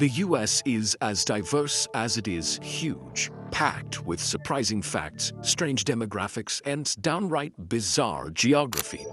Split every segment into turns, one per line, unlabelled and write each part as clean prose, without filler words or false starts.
The US is as diverse as it is huge, packed with surprising facts, strange demographics, and downright bizarre geography.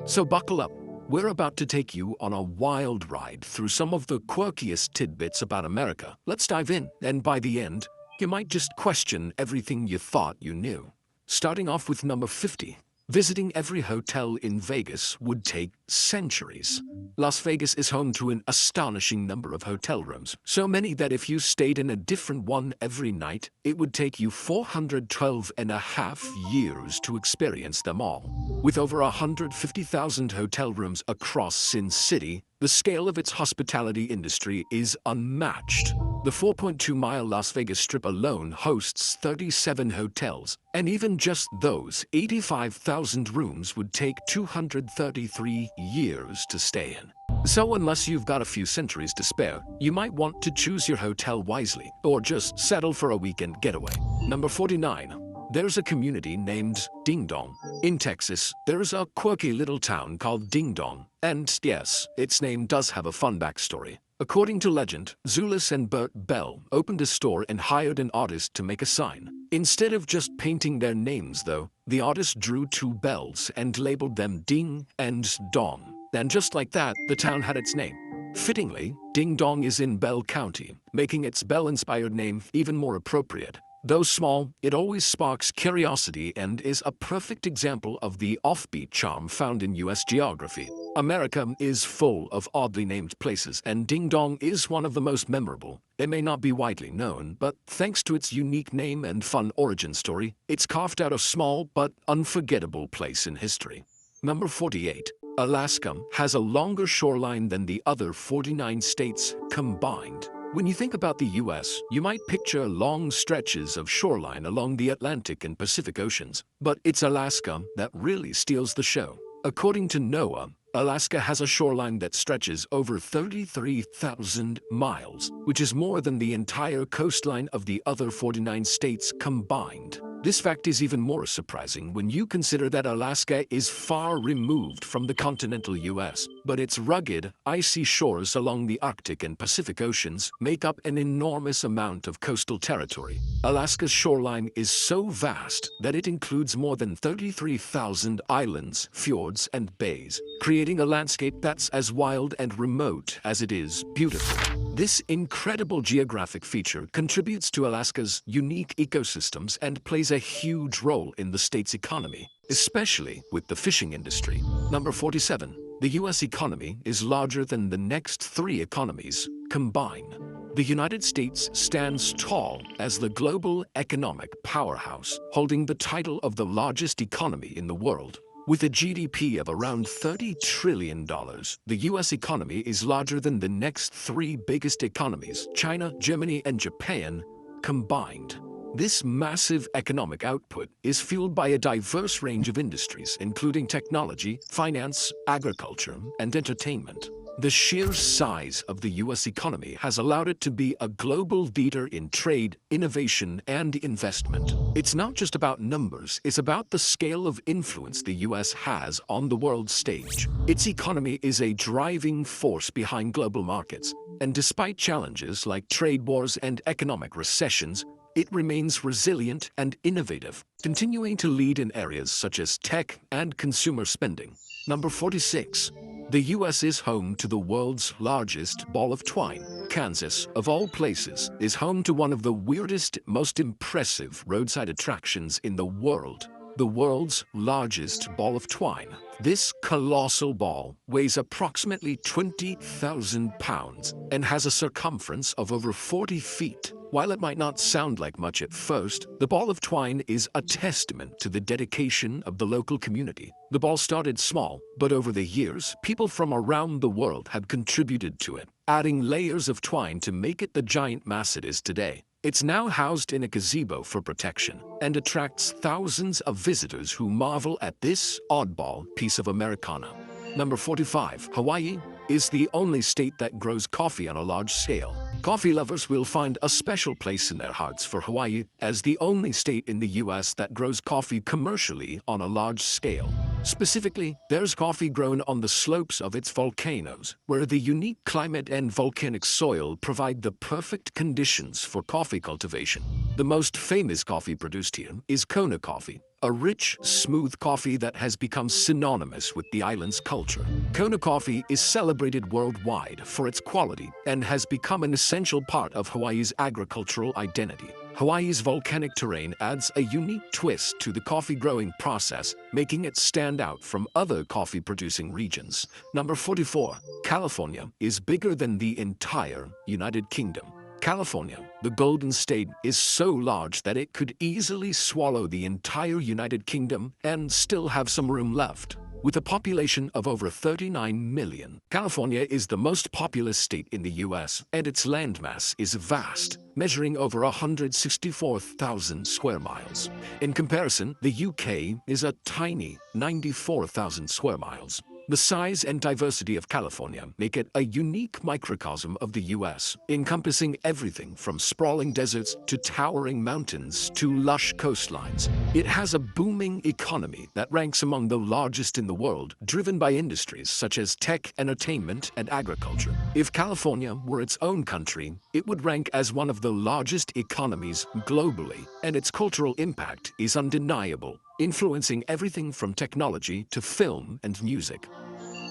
So buckle up. We're about to take you on a wild ride through some of the quirkiest tidbits about America. Let's dive in, and by the end, you might just question everything you thought you knew. Starting off with number 50. Visiting every hotel in Vegas would take centuries. Las Vegas is home to an astonishing number of hotel rooms, so many that if you stayed in a different one every night, it would take you 412 and a half years to experience them all. With over 150,000 hotel rooms across Sin City, the scale of its hospitality industry is unmatched. The 4.2-mile Las Vegas Strip alone hosts 37 hotels, and even just those 85,000 rooms would take 233 years to stay in. So unless you've got a few centuries to spare, you might want to choose your hotel wisely, or just settle for a weekend getaway. Number 49. There's a community named Ding Dong. In Texas, there's a quirky little town called Ding Dong. And yes, its name does have a fun backstory. According to legend, Zulus and Bert Bell opened a store and hired an artist to make a sign. Instead of just painting their names, though, the artist drew two bells and labeled them Ding and Dong. And just like that, the town had its name. Fittingly, Ding Dong is in Bell County, making its Bell-inspired name even more appropriate. Though small, it always sparks curiosity and is a perfect example of the offbeat charm found in U.S. geography. America is full of oddly named places, and Ding Dong is one of the most memorable. It may not be widely known, but thanks to its unique name and fun origin story, it's carved out a small but unforgettable place in history. Number 48. Alaska has a longer shoreline than the other 49 states combined. When you think about the U.S., you might picture long stretches of shoreline along the Atlantic and Pacific Oceans, but it's Alaska that really steals the show. According to NOAA, Alaska has a shoreline that stretches over 33,000 miles, which is more than the entire coastline of the other 49 states combined. This fact is even more surprising when you consider that Alaska is far removed from the continental U.S., but its rugged, icy shores along the Arctic and Pacific Oceans make up an enormous amount of coastal territory. Alaska's shoreline is so vast that it includes more than 33,000 islands, fjords, and bays, creating a landscape that's as wild and remote as it is beautiful. This incredible geographic feature contributes to Alaska's unique ecosystems and plays a huge role in the state's economy, especially with the fishing industry. Number 47. The U.S. economy is larger than the next three economies combined. The United States stands tall as the global economic powerhouse, holding the title of the largest economy in the world. With a GDP of around $30 trillion, the U.S. economy is larger than the next three biggest economies, China, Germany, and Japan, combined. This massive economic output is fueled by a diverse range of industries, including technology, finance, agriculture, and entertainment. The sheer size of the U.S. economy has allowed it to be a global leader in trade, innovation, and investment. It's not just about numbers, it's about the scale of influence the U.S. has on the world stage. Its economy is a driving force behind global markets, and despite challenges like trade wars and economic recessions, it remains resilient and innovative, continuing to lead in areas such as tech and consumer spending. Number 46. The U.S. is home to the world's largest ball of twine. Kansas, of all places, is home to one of the weirdest, most impressive roadside attractions in the world. The world's largest ball of twine. This colossal ball weighs approximately 20,000 pounds and has a circumference of over 40 feet. While it might not sound like much at first, the ball of twine is a testament to the dedication of the local community. The ball started small, but over the years, people from around the world have contributed to it, adding layers of twine to make it the giant mass it is today. It's now housed in a gazebo for protection and attracts thousands of visitors who marvel at this oddball piece of Americana. Number 45. Hawaii is the only state that grows coffee on a large scale. Coffee lovers will find a special place in their hearts for Hawaii as the only state in the US that grows coffee commercially on a large scale. Specifically, there's coffee grown on the slopes of its volcanoes, where the unique climate and volcanic soil provide the perfect conditions for coffee cultivation. The most famous coffee produced here is Kona coffee, a rich, smooth coffee that has become synonymous with the island's culture. Kona coffee is celebrated worldwide for its quality and has become an essential part of Hawaii's agricultural identity. Hawaii's volcanic terrain adds a unique twist to the coffee growing process, making it stand out from other coffee-producing regions. Number 44. California is bigger than the entire United Kingdom. California, the Golden State, is so large that it could easily swallow the entire United Kingdom and still have some room left. With a population of over 39 million, California is the most populous state in the US, and its landmass is vast, measuring over 164,000 square miles. In comparison, the UK is a tiny 94,000 square miles. The size and diversity of California make it a unique microcosm of the US, encompassing everything from sprawling deserts to towering mountains to lush coastlines. It has a booming economy that ranks among the largest in the world, driven by industries such as tech, entertainment, and agriculture. If California were its own country, it would rank as one of the largest economies globally, and its cultural impact is undeniable, influencing everything from technology to film and music.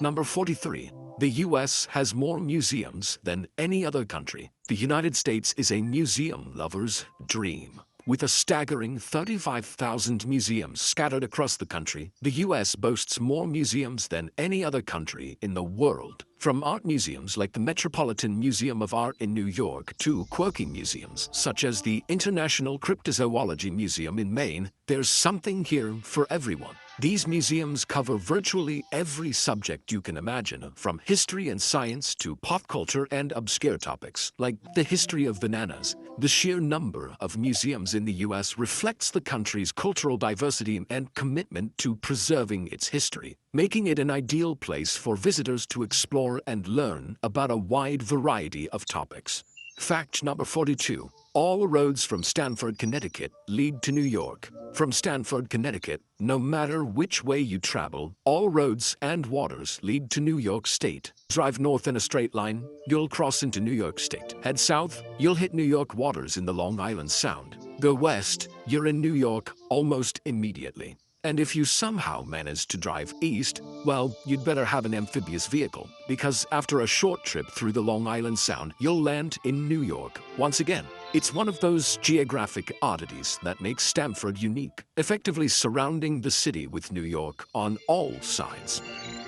Number 43. The US has more museums than any other country. The United States is a museum lover's dream. With a staggering 35,000 museums scattered across the country, the US boasts more museums than any other country in the world. From art museums like the Metropolitan Museum of Art in New York to quirky museums such as the International Cryptozoology Museum in Maine, there's something here for everyone. These museums cover virtually every subject you can imagine, from history and science to pop culture and obscure topics, like the history of bananas. The sheer number of museums in the US reflects the country's cultural diversity and commitment to preserving its history, making it an ideal place for visitors to explore and learn about a wide variety of topics. Fact number 42. All roads from Stamford, Connecticut lead to New York. From Stamford, Connecticut, no matter which way you travel, all roads and waters lead to New York State. Drive north in a straight line, you'll cross into New York State. Head south, you'll hit New York waters in the Long Island Sound. Go west, you're in New York almost immediately. And if you somehow manage to drive east, well, you'd better have an amphibious vehicle, because after a short trip through the Long Island Sound, you'll land in New York once again. It's one of those geographic oddities that makes Stamford unique, effectively surrounding the city with New York on all sides.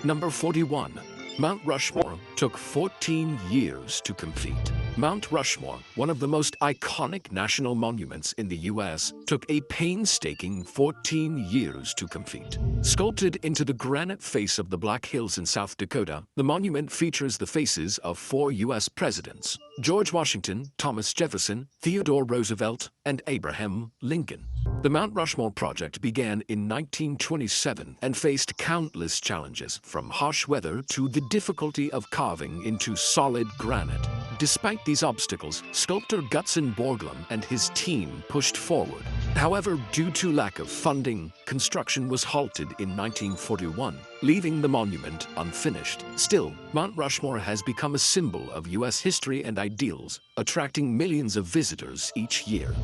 Number 41. Mount Rushmore took 14 years to complete. Mount Rushmore, one of the most iconic national monuments in the US, took a painstaking 14 years to complete. Sculpted into the granite face of the Black Hills in South Dakota, the monument features the faces of 4 US presidents: George Washington, Thomas Jefferson, Theodore Roosevelt, and Abraham Lincoln. The Mount Rushmore project began in 1927 and faced countless challenges, from harsh weather to the difficulty of carving into solid granite. Despite these obstacles, sculptor Gutzon Borglum and his team pushed forward. However, due to lack of funding, construction was halted in 1941, leaving the monument unfinished. Still, Mount Rushmore has become a symbol of US history and ideals, attracting millions of visitors each year.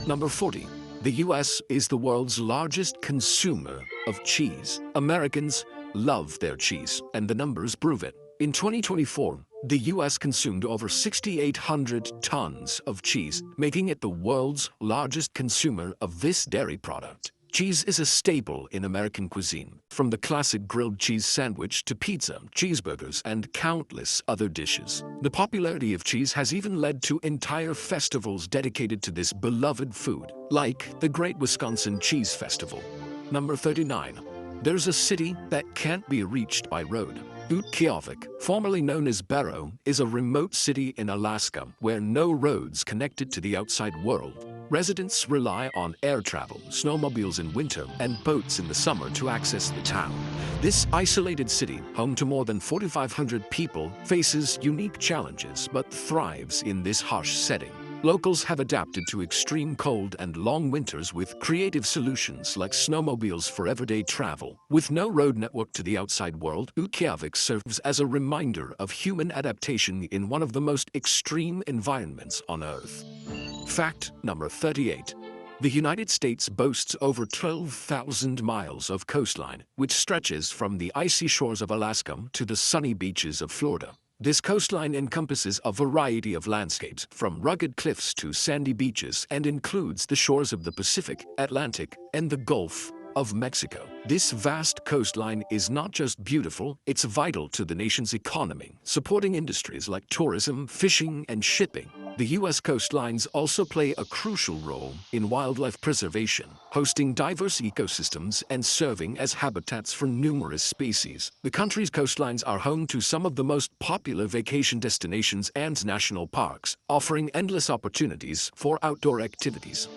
Number 40. The US is the world's largest consumer of cheese. Americans love their cheese, and the numbers prove it. In 2024, the US consumed over 6,800 tons of cheese, making it the world's largest consumer of this dairy product. Cheese is a staple in American cuisine, from the classic grilled cheese sandwich to pizza, cheeseburgers, and countless other dishes. The popularity of cheese has even led to entire festivals dedicated to this beloved food, like the Great Wisconsin Cheese Festival. Number 39. There's a city that can't be reached by road. Utqiagvik, formerly known as Barrow, is a remote city in Alaska where no roads connect it to the outside world. Residents rely on air travel, snowmobiles in winter, and boats in the summer to access the town. This isolated city, home to more than 4,500 people, faces unique challenges but thrives in this harsh setting. Locals have adapted to extreme cold and long winters with creative solutions like snowmobiles for everyday travel. With no road network to the outside world, Reykjavik serves as a reminder of human adaptation in one of the most extreme environments on Earth. Fact number 38. The United States boasts over 12,000 miles of coastline, which stretches from the icy shores of Alaska to the sunny beaches of Florida. This coastline encompasses a variety of landscapes, from rugged cliffs to sandy beaches, and includes the shores of the Pacific, Atlantic, and the Gulf of Mexico. This vast coastline is not just beautiful, it's vital to the nation's economy, supporting industries like tourism, fishing, and shipping. The U.S. coastlines also play a crucial role in wildlife preservation, hosting diverse ecosystems and serving as habitats for numerous species. The country's coastlines are home to some of the most popular vacation destinations and national parks, offering endless opportunities for outdoor activities.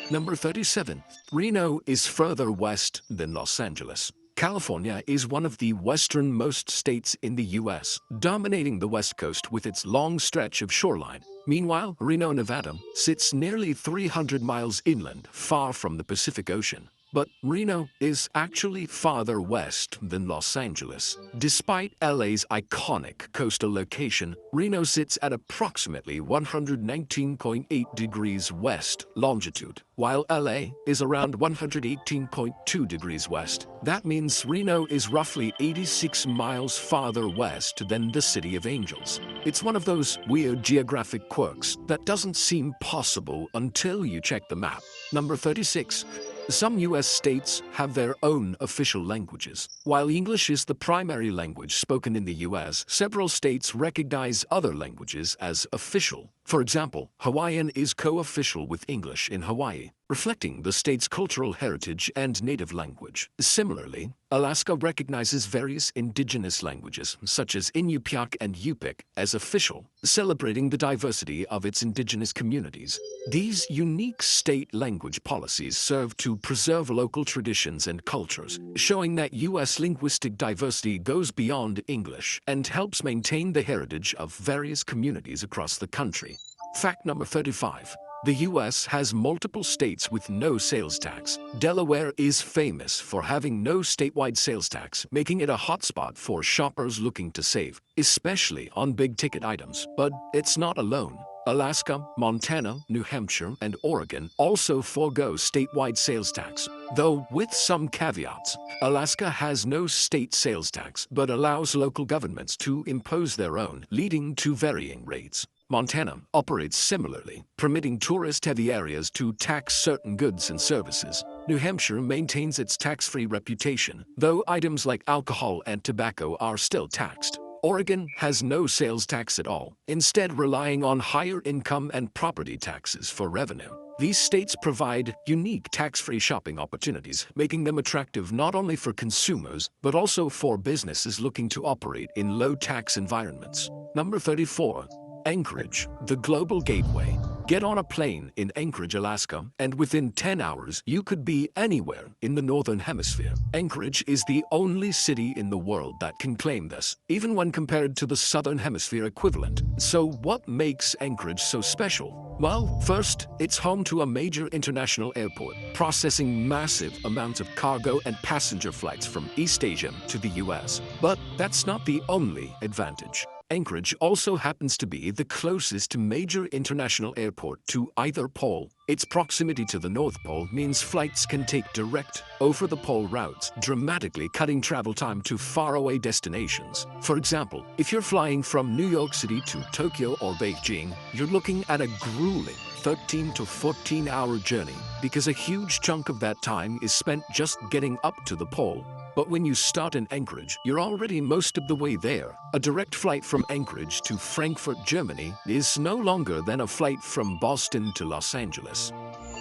Number 37. Reno is further west than Los Angeles. California is one of the westernmost states in the U.S., dominating the West Coast with its long stretch of shoreline. Meanwhile, Reno, Nevada, sits nearly 300 miles inland, far from the Pacific Ocean. But Reno is actually farther west than Los Angeles. Despite LA's iconic coastal location, Reno sits at approximately 119.8 degrees west longitude, while LA is around 118.2 degrees west. That means Reno is roughly 86 miles farther west than the City of Angels. It's one of those weird geographic quirks that doesn't seem possible until you check the map. Number 36. Some U.S. states have their own official languages. While English is the primary language spoken in the U.S., several states recognize other languages as official. For example, Hawaiian is co-official with English in Hawaii, reflecting the state's cultural heritage and native language. Similarly, Alaska recognizes various indigenous languages, such as Inupiaq and Yupik, as official, celebrating the diversity of its indigenous communities. These unique state language policies serve to preserve local traditions and cultures, showing that U.S. linguistic diversity goes beyond English and helps maintain the heritage of various communities across the country. Fact number 35. The U.S. has multiple states with no sales tax. Delaware is famous for having no statewide sales tax, making it a hotspot for shoppers looking to save, especially on big-ticket items. But it's not alone. Alaska, Montana, New Hampshire, and Oregon also forego statewide sales tax. Though with some caveats, Alaska has no state sales tax but allows local governments to impose their own, leading to varying rates. Montana operates similarly, permitting tourist-heavy areas to tax certain goods and services. New Hampshire maintains its tax-free reputation, though items like alcohol and tobacco are still taxed. Oregon has no sales tax at all, instead relying on higher income and property taxes for revenue. These states provide unique tax-free shopping opportunities, making them attractive not only for consumers, but also for businesses looking to operate in low-tax environments. Number 34. Anchorage, the global gateway. Get on a plane in Anchorage, Alaska, and within 10 hours, you could be anywhere in the Northern Hemisphere. Anchorage is the only city in the world that can claim this, even when compared to the Southern Hemisphere equivalent. So what makes Anchorage so special? Well, first, it's home to a major international airport, processing massive amounts of cargo and passenger flights from East Asia to the US. But that's not the only advantage. Anchorage also happens to be the closest major international airport to either pole. Its proximity to the North Pole means flights can take direct, over-the-pole routes, dramatically cutting travel time to faraway destinations. For example, if you're flying from New York City to Tokyo or Beijing, you're looking at a grueling 13 to 14-hour journey because a huge chunk of that time is spent just getting up to the pole. But when you start in Anchorage, you're already most of the way there. A direct flight from Anchorage to Frankfurt, Germany is no longer than a flight from Boston to Los Angeles.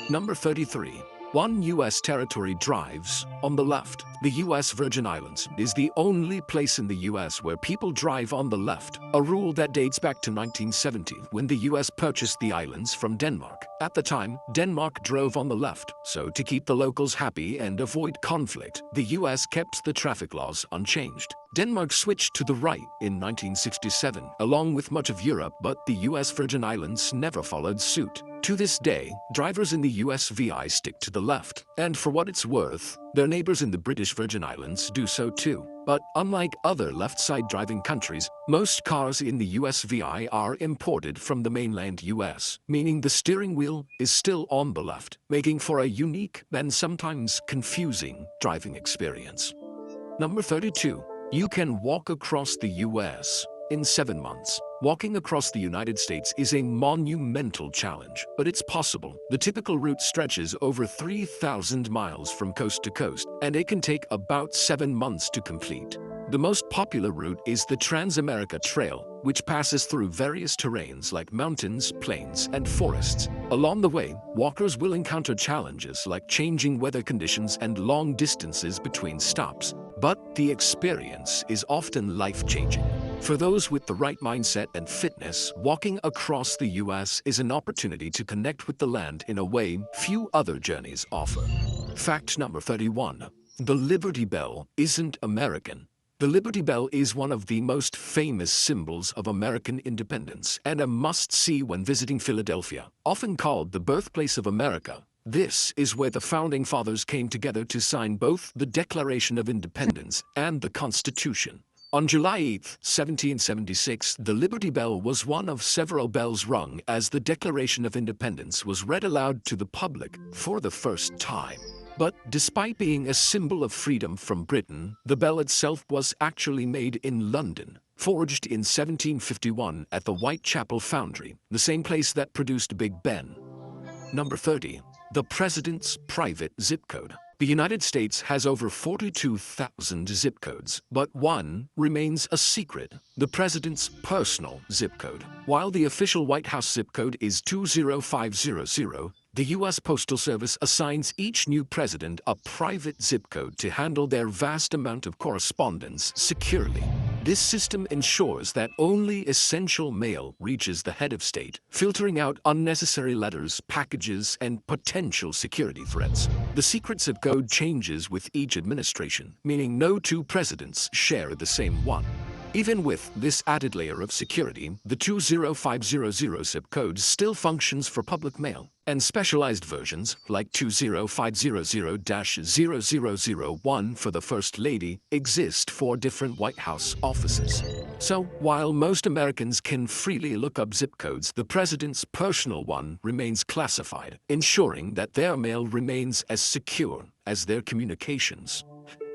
Number 33. One U.S. territory drives on the left. The U.S. Virgin Islands is the only place in the U.S. where people drive on the left, a rule that dates back to 1970 when the U.S. purchased the islands from Denmark. At the time, Denmark drove on the left, so to keep the locals happy and avoid conflict, the U.S. kept the traffic laws unchanged. Denmark switched to the right in 1967, along with much of Europe, but the U.S. Virgin Islands never followed suit. To this day, drivers in the US VI stick to the left, and for what it's worth, their neighbors in the British Virgin Islands do so too. But unlike other left-side driving countries, most cars in the US VI are imported from the mainland US, meaning the steering wheel is still on the left, making for a unique and sometimes confusing driving experience. Number 32. You can walk across the US in 7 months. Walking across the United States is a monumental challenge, but it's possible. The typical route stretches over 3,000 miles from coast to coast, and it can take about 7 months to complete. The most popular route is the Trans-America Trail, which passes through various terrains like mountains, plains, and forests. Along the way, walkers will encounter challenges like changing weather conditions and long distances between stops, but the experience is often life-changing. For those with the right mindset and fitness, walking across the US is an opportunity to connect with the land in a way few other journeys offer. Fact number 31. The Liberty Bell isn't American. The Liberty Bell is one of the most famous symbols of American independence and a must-see when visiting Philadelphia. Often called the birthplace of America, this is where the Founding Fathers came together to sign both the Declaration of Independence and the Constitution. On July 8, 1776, the Liberty Bell was one of several bells rung as the Declaration of Independence was read aloud to the public for the first time. But despite being a symbol of freedom from Britain, the bell itself was actually made in London, forged in 1751 at the Whitechapel Foundry, the same place that produced Big Ben. Number 30. The President's Private Zip Code. The United States has over 42,000 zip codes, but one remains a secret: the President's personal zip code. While the official White House zip code is 20500, the U.S. Postal Service assigns each new president a private zip code to handle their vast amount of correspondence securely. This system ensures that only essential mail reaches the head of state, filtering out unnecessary letters, packages, and potential security threats. The secret zip code changes with each administration, meaning no two presidents share the same one. Even with this added layer of security, the 20500 zip code still functions for public mail, and specialized versions, like 20500-0001 for the First Lady, exist for different White House offices. So, while most Americans can freely look up zip codes, the president's personal one remains classified, ensuring that their mail remains as secure as their communications.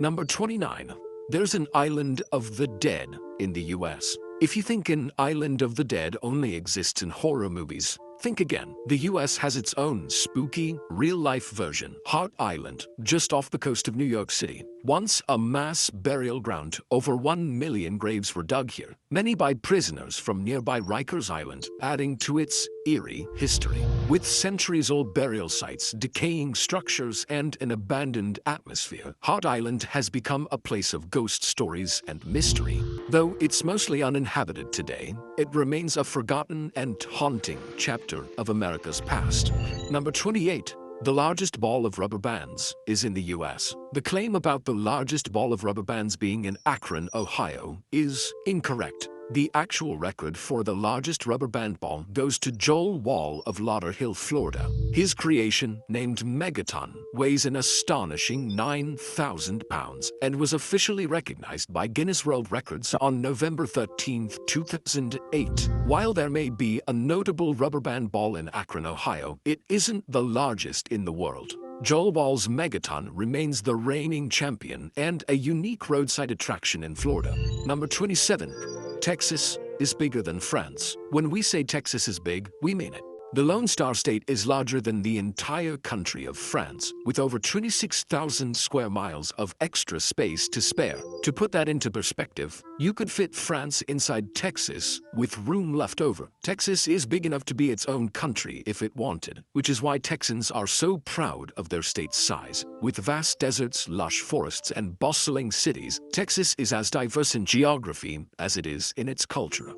Number 29. There's an Island of the Dead in the US. If you think an Island of the Dead only exists in horror movies, think again. The US has its own spooky, real-life version, Hart Island, just off the coast of New York City. Once a mass burial ground, over 1 million graves were dug here, many by prisoners from nearby Rikers Island, adding to its eerie history. With centuries-old burial sites, decaying structures, and an abandoned atmosphere, Hart Island has become a place of ghost stories and mystery. Though it's mostly uninhabited today, it remains a forgotten and haunting chapter of America's past. Number 28. The largest ball of rubber bands is in the US. The claim about the largest ball of rubber bands being in Akron, Ohio, is incorrect. The actual record for the largest rubber band ball goes to Joel Wall of Lauderhill, Florida. His creation, named Megaton, weighs an astonishing 9,000 pounds and was officially recognized by Guinness World Records on November 13, 2008. While there may be a notable rubber band ball in Akron, Ohio, it isn't the largest in the world. Joel Wall's Megaton remains the reigning champion and a unique roadside attraction in Florida. Number 27. Texas is bigger than France. When we say Texas is big, we mean it. The Lone Star State is larger than the entire country of France, with over 26,000 square miles of extra space to spare. To put that into perspective, you could fit France inside Texas with room left over. Texas is big enough to be its own country if it wanted, which is why Texans are so proud of their state's size. With vast deserts, lush forests, and bustling cities, Texas is as diverse in geography as it is in its culture.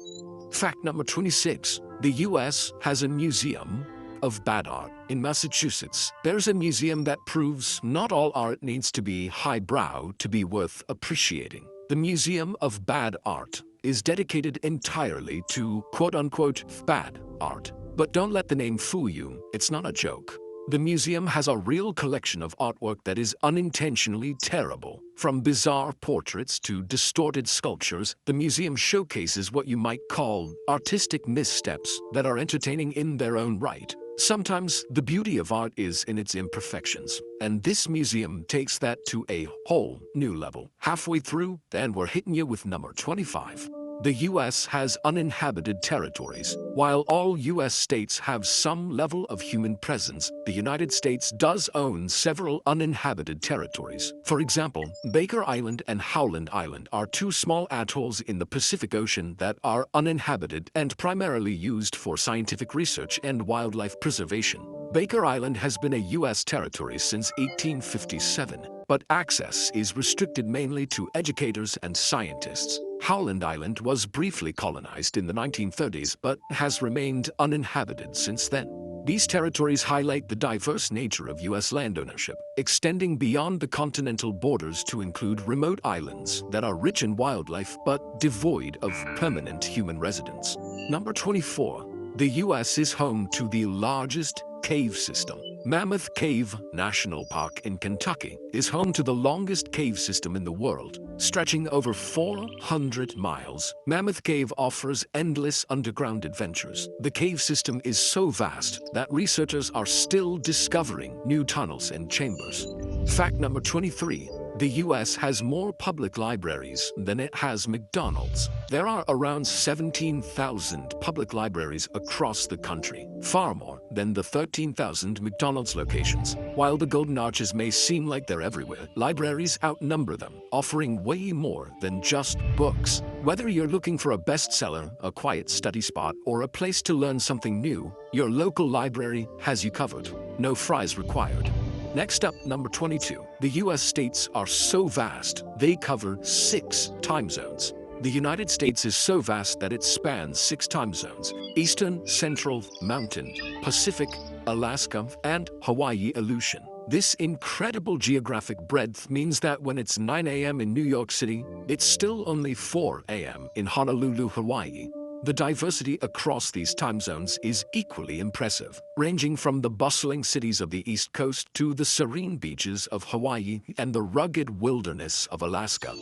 Fact number 26. The US has a museum of bad art. In Massachusetts, there's a museum that proves not all art needs to be highbrow to be worth appreciating. The Museum of Bad Art is dedicated entirely to quote-unquote bad art. But don't let the name fool you, it's not a joke. The museum has a real collection of artwork that is unintentionally terrible. From bizarre portraits to distorted sculptures, the museum showcases what you might call artistic missteps that are entertaining in their own right. Sometimes the beauty of art is in its imperfections, and this museum takes that to a whole new level. Halfway through, and we're hitting you with number 25. The US has uninhabited territories. While all US states have some level of human presence, the United States does own several uninhabited territories. For example, Baker Island and Howland Island are two small atolls in the Pacific Ocean that are uninhabited and primarily used for scientific research and wildlife preservation. Baker Island has been a US territory since 1857, but access is restricted mainly to educators and scientists. Howland Island was briefly colonized in the 1930s but has remained uninhabited since then. These territories highlight the diverse nature of US land ownership, extending beyond the continental borders to include remote islands that are rich in wildlife but devoid of permanent human residence. Number 24. The US is home to the largest cave system. Mammoth Cave National Park in Kentucky is home to the longest cave system in the world, stretching over 400 miles. Mammoth Cave offers endless underground adventures. The cave system is so vast that researchers are still discovering new tunnels and chambers. Fact number 23. The US has more public libraries than it has McDonald's. There are around 17,000 public libraries across the country, far more than the 13,000 McDonald's locations. While the Golden Arches may seem like they're everywhere, libraries outnumber them, offering way more than just books. Whether you're looking for a bestseller, a quiet study spot, or a place to learn something new, your local library has you covered. No fries required. Next up, number 22. The US states are so vast, they cover 6 time zones. The United States is so vast that it spans 6 time zones: Eastern, Central, Mountain, Pacific, Alaska, and Hawaii Aleutian. This incredible geographic breadth means that when it's 9 a.m. in New York City, it's still only 4 a.m. in Honolulu, Hawaii. The diversity across these time zones is equally impressive, ranging from the bustling cities of the East Coast to the serene beaches of Hawaii and the rugged wilderness of Alaska.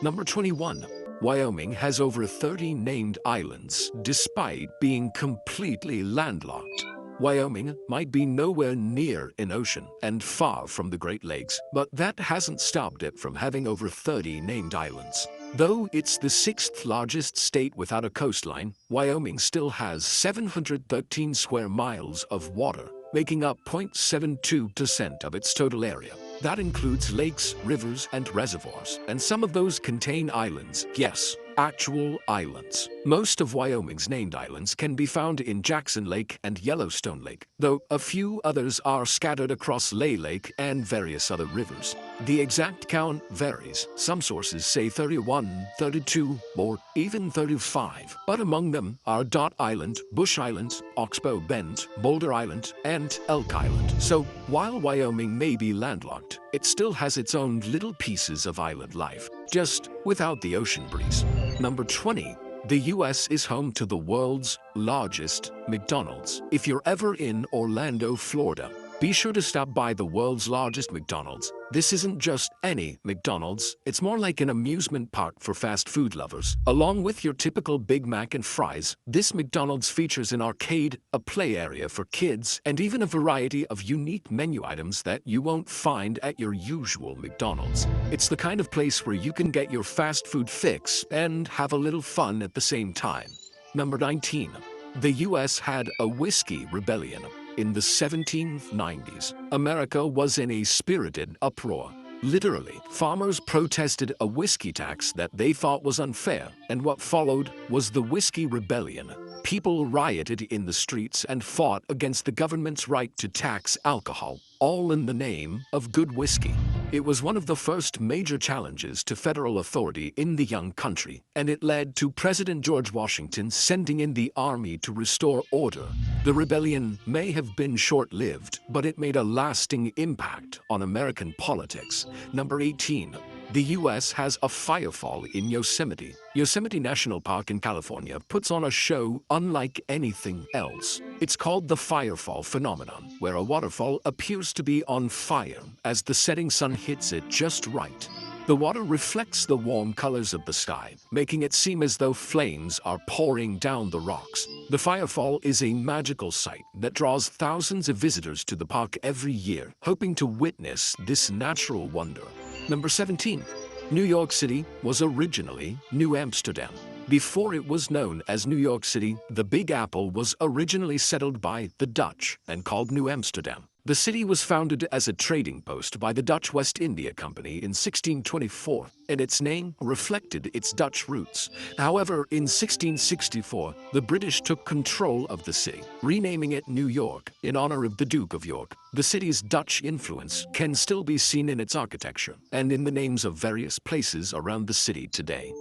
Number 21. Wyoming has over 30 named islands, despite being completely landlocked. Wyoming might be nowhere near an ocean and far from the Great Lakes, but that hasn't stopped it from having over 30 named islands. Though it's the 6th largest state without a coastline, Wyoming still has 713 square miles of water, making up 0.72% of its total area. That includes lakes, rivers, and reservoirs, and some of those contain islands. Yes, actual islands. Most of Wyoming's named islands can be found in Jackson Lake and Yellowstone Lake, though a few others are scattered across Lay Lake and various other rivers. The exact count varies. Some sources say 31, 32, or even 35. But among them are Dot Island, Bush Island, Oxbow Bend, Boulder Island, and Elk Island. So while Wyoming may be landlocked, it still has its own little pieces of island life, just without the ocean breeze. Number 20. The US is home to the world's largest McDonald's. If you're ever in Orlando, Florida, be sure to stop by the world's largest McDonald's. This isn't just any McDonald's, it's more like an amusement park for fast food lovers. Along with your typical Big Mac and fries, this McDonald's features an arcade, a play area for kids, and even a variety of unique menu items that you won't find at your usual McDonald's. It's the kind of place where you can get your fast food fix and have a little fun at the same time. Number 19. The US had a whiskey rebellion. In the 1790s, America was in a spirited uproar. Literally, farmers protested a whiskey tax that they thought was unfair, and what followed was the Whiskey Rebellion. People rioted in the streets and fought against the government's right to tax alcohol, all in the name of good whiskey. It was one of the first major challenges to federal authority in the young country, and it led to President George Washington sending in the army to restore order. The rebellion may have been short-lived, but it made a lasting impact on American politics. Number 18. The US has a firefall in Yosemite. Yosemite National Park in California puts on a show unlike anything else. It's called the firefall phenomenon, where a waterfall appears to be on fire as the setting sun hits it just right. The water reflects the warm colors of the sky, making it seem as though flames are pouring down the rocks. The firefall is a magical sight that draws thousands of visitors to the park every year, hoping to witness this natural wonder. Number 17. New York City was originally New Amsterdam. Before it was known as New York City, the Big Apple was originally settled by the Dutch and called New Amsterdam. The city was founded as a trading post by the Dutch West India Company in 1624, and its name reflected its Dutch roots. However, in 1664, the British took control of the city, renaming it New York in honor of the Duke of York. The city's Dutch influence can still be seen in its architecture and in the names of various places around the city today.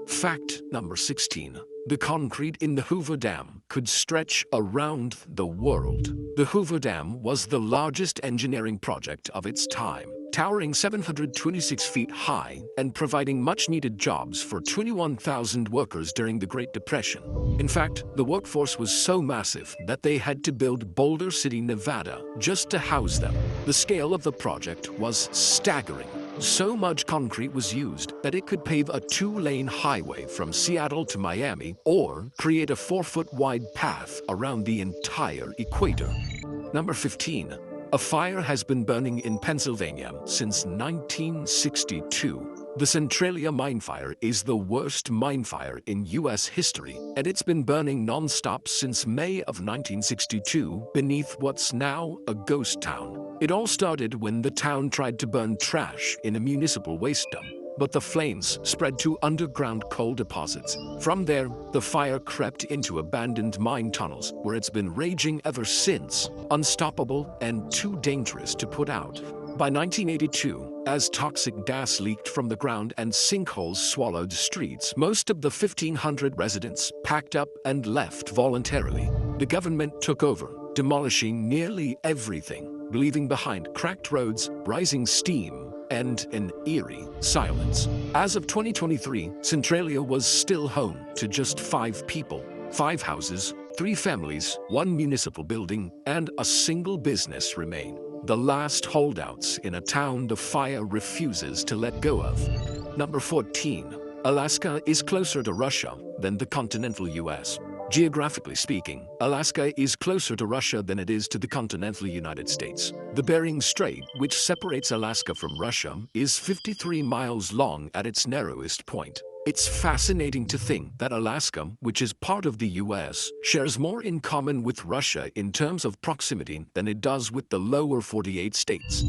Fact number 16. The concrete in the Hoover Dam could stretch around the world. The Hoover Dam was the largest engineering project of its time, towering 726 feet high and providing much-needed jobs for 21,000 workers during the Great Depression. In fact, the workforce was so massive that they had to build Boulder City, Nevada, just to house them. The scale of the project was staggering. So much concrete was used that it could pave a 2-lane highway from Seattle to Miami or create a 4-foot-wide path around the entire equator. Number 15. A fire has been burning in Pennsylvania since 1962. The Centralia mine fire is the worst mine fire in U.S. history, and it's been burning non-stop since May of 1962 beneath what's now a ghost town. It all started when the town tried to burn trash in a municipal waste dump, but the flames spread to underground coal deposits. From there, the fire crept into abandoned mine tunnels, where it's been raging ever since, unstoppable and too dangerous to put out. By 1982, as toxic gas leaked from the ground and sinkholes swallowed streets, most of the 1,500 residents packed up and left voluntarily. The government took over, demolishing nearly everything, leaving behind cracked roads, rising steam, and an eerie silence. As of 2023, Centralia was still home to just 5 people, 5 houses, 3 families, 1 municipal building, and a single business remain. The last holdouts in a town the fire refuses to let go of. Number 14. Alaska is closer to Russia than the continental US. Geographically speaking, Alaska is closer to Russia than it is to the continental United States. The Bering Strait, which separates Alaska from Russia, is 53 miles long at its narrowest point. It's fascinating to think that Alaska, which is part of the US, shares more in common with Russia in terms of proximity than it does with the lower 48 states.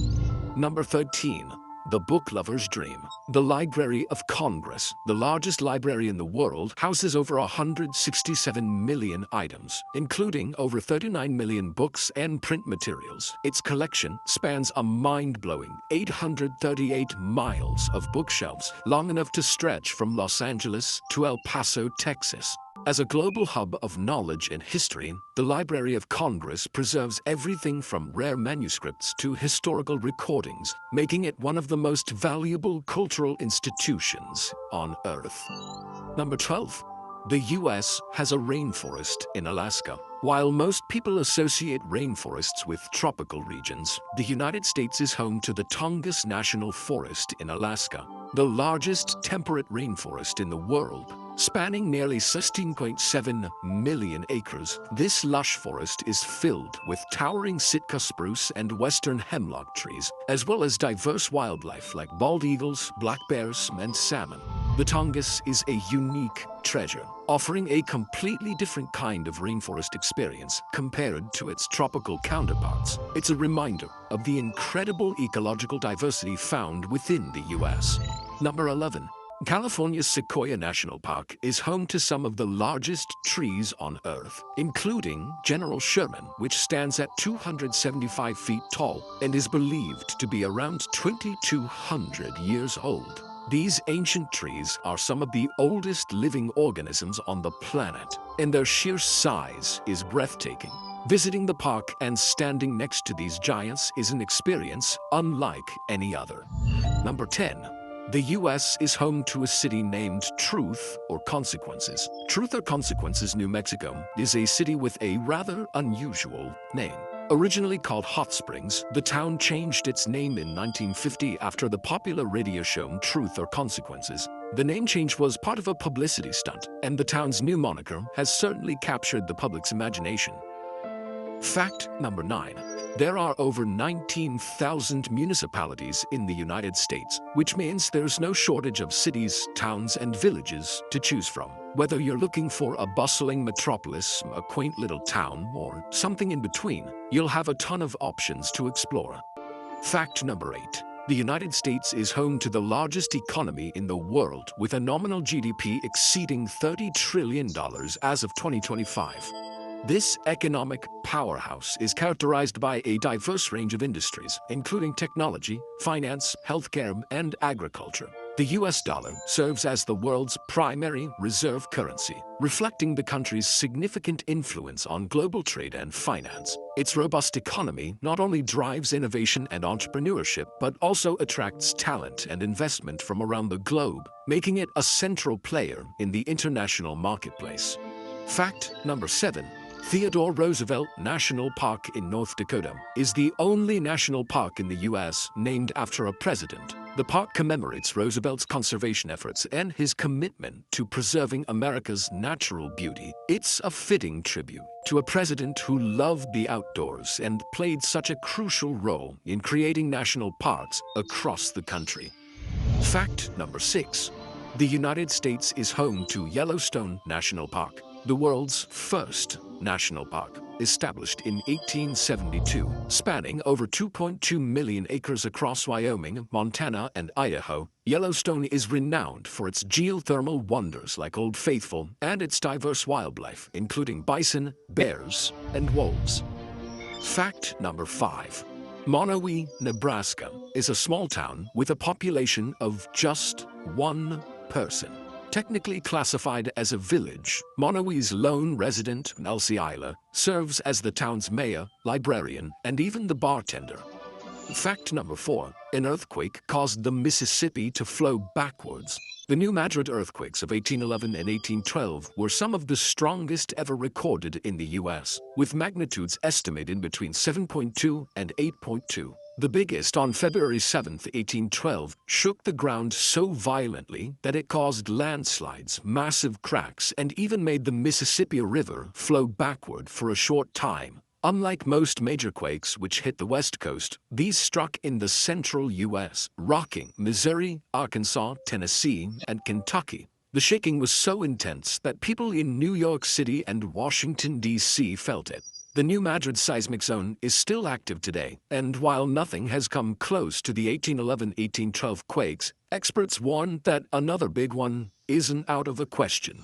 Number 13. The Book Lover's Dream. The Library of Congress, the largest library in the world, houses over 167 million items, including over 39 million books and print materials. Its collection spans a mind-blowing 838 miles of bookshelves, long enough to stretch from Los Angeles to El Paso, Texas. As a global hub of knowledge and history, the Library of Congress preserves everything from rare manuscripts to historical recordings, making it one of the most valuable cultural institutions on Earth. Number 12. The US has a rainforest in Alaska. While most people associate rainforests with tropical regions, the United States is home to the Tongass National Forest in Alaska, the largest temperate rainforest in the world. Spanning nearly 16.7 million acres, this lush forest is filled with towering Sitka spruce and western hemlock trees, as well as diverse wildlife like bald eagles, black bears, and salmon. The Tongass is a unique treasure, offering a completely different kind of rainforest experience compared to its tropical counterparts. It's a reminder of the incredible ecological diversity found within the US. Number 11. California's Sequoia National Park is home to some of the largest trees on Earth, including General Sherman, which stands at 275 feet tall and is believed to be around 2,200 years old. These ancient trees are some of the oldest living organisms on the planet, and their sheer size is breathtaking. Visiting the park and standing next to these giants is an experience unlike any other. Number 10. The US is home to a city named Truth or Consequences. Truth or Consequences, New Mexico, is a city with a rather unusual name. Originally called Hot Springs, the town changed its name in 1950 after the popular radio show Truth or Consequences. The name change was part of a publicity stunt, and the town's new moniker has certainly captured the public's imagination. Fact number 9. There are over 19,000 municipalities in the United States, which means there's no shortage of cities, towns, and villages to choose from. Whether you're looking for a bustling metropolis, a quaint little town, or something in between, you'll have a ton of options to explore. Fact number 8. The United States is home to the largest economy in the world, with a nominal GDP exceeding $30 trillion as of 2025. This economic powerhouse is characterized by a diverse range of industries, including technology, finance, healthcare, and agriculture. The US dollar serves as the world's primary reserve currency, reflecting the country's significant influence on global trade and finance. Its robust economy not only drives innovation and entrepreneurship, but also attracts talent and investment from around the globe, making it a central player in the international marketplace. Fact number 7. Theodore Roosevelt National Park in North Dakota is the only national park in the U.S. named after a president. The park commemorates Roosevelt's conservation efforts and his commitment to preserving America's natural beauty. It's a fitting tribute to a president who loved the outdoors and played such a crucial role in creating national parks across the country. Fact number 6. The United States is home to Yellowstone National Park, the world's first national park, established in 1872, spanning over 2.2 million acres across Wyoming, Montana, and Idaho. Yellowstone is renowned for its geothermal wonders like Old Faithful and its diverse wildlife, including bison, bears, and wolves. Fact number 5. Monowi, Nebraska, is a small town with a population of just 1 person. Technically classified as a village, Monowi's lone resident, Elsie Isla, serves as the town's mayor, librarian, and even the bartender. Fact number 4. An earthquake caused the Mississippi to flow backwards. The New Madrid earthquakes of 1811 and 1812 were some of the strongest ever recorded in the U.S., with magnitudes estimated between 7.2 and 8.2. The biggest, on February 7, 1812, shook the ground so violently that it caused landslides, massive cracks, and even made the Mississippi River flow backward for a short time. Unlike most major quakes which hit the West Coast, these struck in the central U.S., rocking Missouri, Arkansas, Tennessee, and Kentucky. The shaking was so intense that people in New York City and Washington, D.C. felt it. The New Madrid seismic zone is still active today, and while nothing has come close to the 1811-1812 quakes, experts warn that another big one isn't out of the question.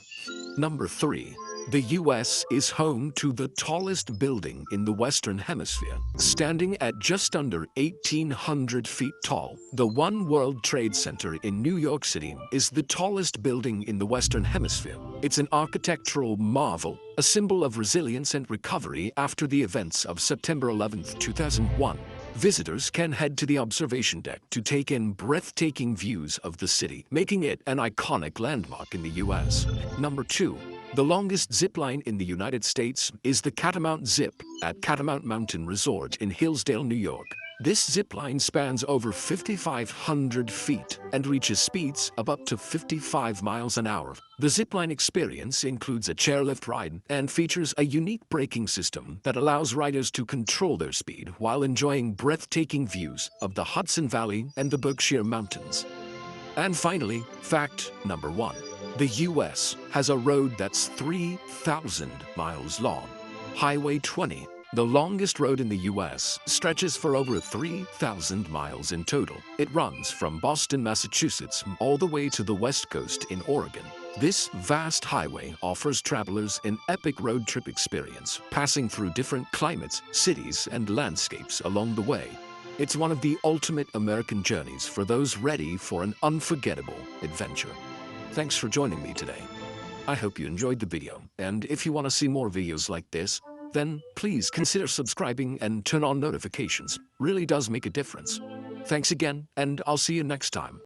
Number 3. The U.S. is home to the tallest building in the Western Hemisphere. Standing at just under 1,800 feet tall, the One World Trade Center in New York City is the tallest building in the Western Hemisphere. It's an architectural marvel, a symbol of resilience and recovery after the events of September 11, 2001. Visitors can head to the observation deck to take in breathtaking views of the city, making it an iconic landmark in the U.S. Number 2. The longest zip line in the United States is the Catamount Zip at Catamount Mountain Resort in Hillsdale, New York. This zip line spans over 5,500 feet and reaches speeds of up to 55 miles an hour. The zipline experience includes a chairlift ride and features a unique braking system that allows riders to control their speed while enjoying breathtaking views of the Hudson Valley and the Berkshire Mountains. And finally, fact number 1. The US has a road that's 3,000 miles long. Highway 20, the longest road in the US, stretches for over 3,000 miles in total. It runs from Boston, Massachusetts, all the way to the West Coast in Oregon. This vast highway offers travelers an epic road trip experience, passing through different climates, cities, and landscapes along the way. It's one of the ultimate American journeys for those ready for an unforgettable adventure. Thanks for joining me today. I hope you enjoyed the video, and if you want to see more videos like this, then please consider subscribing and turn on notifications. Really does make a difference. Thanks again, and I'll see you next time.